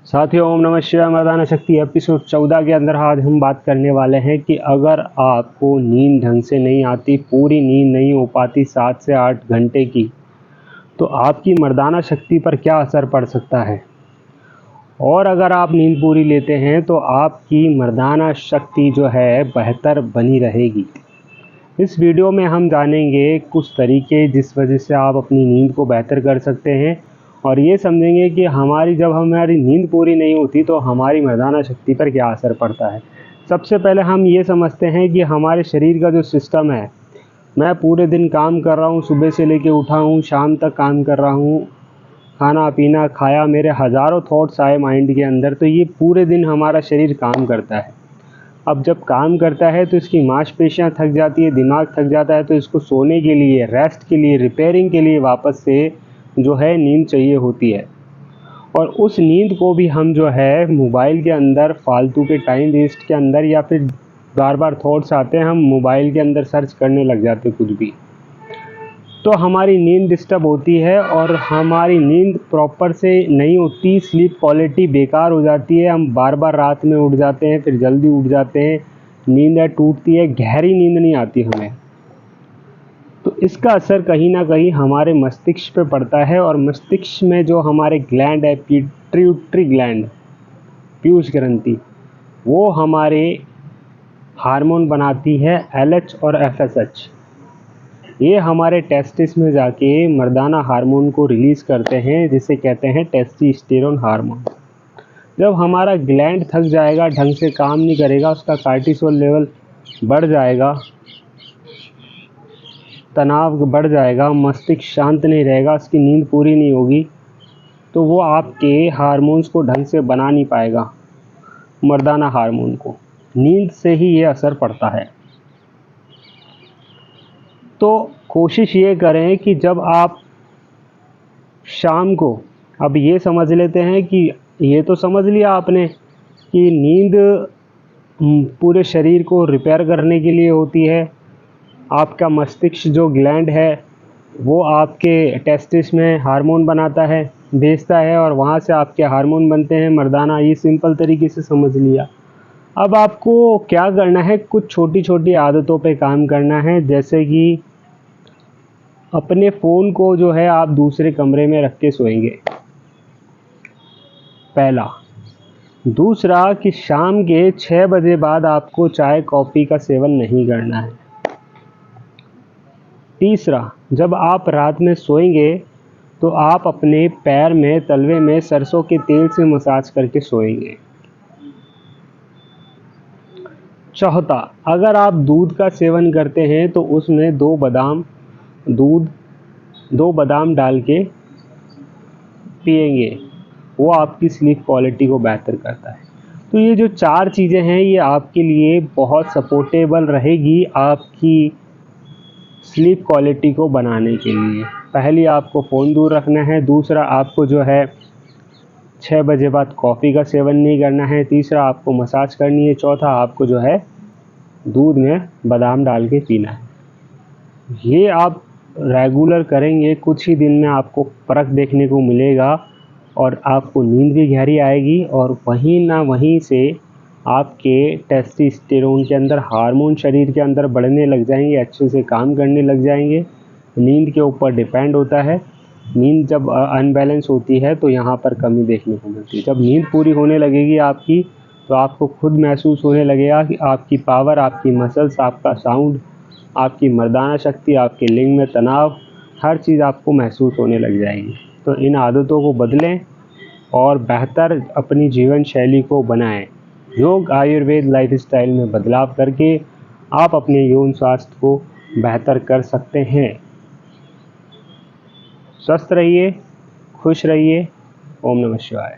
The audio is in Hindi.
साथियों, ओम नमः शिवाय। मर्दाना शक्ति एपिसोड 14 के अंदर आज हम बात करने वाले हैं कि अगर आपको नींद ढंग से नहीं आती, पूरी नींद नहीं हो पाती 7 से 8 घंटे की, तो आपकी मर्दाना शक्ति पर क्या असर पड़ सकता है। और अगर आप नींद पूरी लेते हैं तो आपकी मर्दाना शक्ति जो है बेहतर बनी रहेगी। इस वीडियो में हम जानेंगे कुछ तरीके जिस वजह से आप अपनी नींद को बेहतर कर सकते हैं, और ये समझेंगे कि जब हमारी नींद पूरी नहीं होती तो हमारी मर्दाना शक्ति पर क्या असर पड़ता है। सबसे पहले हम ये समझते हैं कि हमारे शरीर का जो सिस्टम है, मैं पूरे दिन काम कर रहा हूँ, सुबह से लेके उठा हूँ, शाम तक काम कर रहा हूँ, खाना पीना खाया, मेरे हज़ारों थॉट्स आए माइंड के अंदर, तो ये पूरे दिन हमारा शरीर काम करता है। अब जब काम करता है तो इसकी मांसपेशियां थक जाती है, दिमाग थक जाता है, तो इसको सोने के लिए, रेस्ट के लिए, रिपेयरिंग के लिए वापस से जो है नींद चाहिए होती है। और उस नींद को भी हम जो है मोबाइल के अंदर फालतू के टाइम वेस्ट के अंदर, या फिर बार बार थॉट्स आते हैं, हम मोबाइल के अंदर सर्च करने लग जाते कुछ भी, तो हमारी नींद डिस्टर्ब होती है और हमारी नींद प्रॉपर से नहीं होती। स्लीप क्वालिटी बेकार हो जाती है, हम बार बार रात में उठ जाते हैं, फिर जल्दी उठ जाते हैं, नींद टूटती है, गहरी नींद नहीं आती हमें। तो इसका असर कहीं ना कहीं हमारे मस्तिष्क पे पड़ता है, और मस्तिष्क में जो हमारे ग्लैंड है, पिट्यूटरी ग्लैंड, पीयूष ग्रंथि, वो हमारे हार्मोन बनाती है LH और FSH। ये हमारे टेस्टिस में जाके मर्दाना हार्मोन को रिलीज़ करते हैं, जिसे कहते हैं टेस्टोस्टेरोन हार्मोन। जब हमारा ग्लैंड थक जाएगा, ढंग से काम नहीं करेगा, उसका कार्टिसोल लेवल बढ़ जाएगा, तनाव बढ़ जाएगा, मस्तिष्क शांत नहीं रहेगा, उसकी नींद पूरी नहीं होगी, तो वो आपके हार्मोन्स को ढंग से बना नहीं पाएगा। मर्दाना हार्मोन को नींद से ही ये असर पड़ता है। तो कोशिश ये करें कि जब आप शाम को, अब ये समझ लेते हैं कि ये तो समझ लिया आपने कि नींद पूरे शरीर को रिपेयर करने के लिए होती है। आपका मस्तिष्क जो ग्लैंड है वो आपके टेस्टिस में हार्मोन बनाता है, भेजता है, और वहाँ से आपके हार्मोन बनते हैं मर्दाना। ये सिंपल तरीके से समझ लिया। अब आपको क्या करना है, कुछ छोटी छोटी आदतों पे काम करना है, जैसे कि अपने फ़ोन को जो है आप दूसरे कमरे में रख के सोएंगे, पहला। दूसरा कि शाम के 6 बजे बाद आपको चाय कॉफ़ी का सेवन नहीं करना है। तीसरा, जब आप रात में सोएंगे तो आप अपने पैर में, तलवे में सरसों के तेल से मसाज करके सोएंगे। चौथा, अगर आप दूध का सेवन करते हैं तो उसमें 2 बादाम डाल के पिएंगे, वो आपकी स्लीप क्वालिटी को बेहतर करता है। तो ये जो 4 चीज़ें हैं, ये आपके लिए बहुत सपोर्टेबल रहेगी आपकी स्लीप क्वालिटी को बनाने के लिए। पहली, आपको फ़ोन दूर रखना है। दूसरा, आपको जो है 6 बजे बाद कॉफ़ी का सेवन नहीं करना है। तीसरा, आपको मसाज करनी है। चौथा, आपको जो है दूध में बादाम डाल के पीना है। ये आप रेगुलर करेंगे, कुछ ही दिन में आपको फ़र्क देखने को मिलेगा, और आपको नींद भी गहरी आएगी, और वहीं ना वहीं से आपके टेस्टोस्टेरोन के अंदर हार्मोन शरीर के अंदर बढ़ने लग जाएंगे, अच्छे से काम करने लग जाएंगे। नींद के ऊपर डिपेंड होता है। नींद जब अनबैलेंस होती है तो यहाँ पर कमी देखने को मिलती है। जब नींद पूरी होने लगेगी आपकी, तो आपको खुद महसूस होने लगेगा कि आपकी पावर, आपकी मसल्स, आपका साउंड, आपकी मर्दाना शक्ति, आपके लिंग में तनाव, हर चीज़ आपको महसूस होने लग जाएगी। तो इन आदतों को बदलें और बेहतर अपनी जीवन शैली को बनाएं। योग, आयुर्वेद, लाइफस्टाइल में बदलाव करके आप अपने यौन स्वास्थ्य को बेहतर कर सकते हैं। स्वस्थ रहिए, खुश रहिए। ओम नमः शिवाय।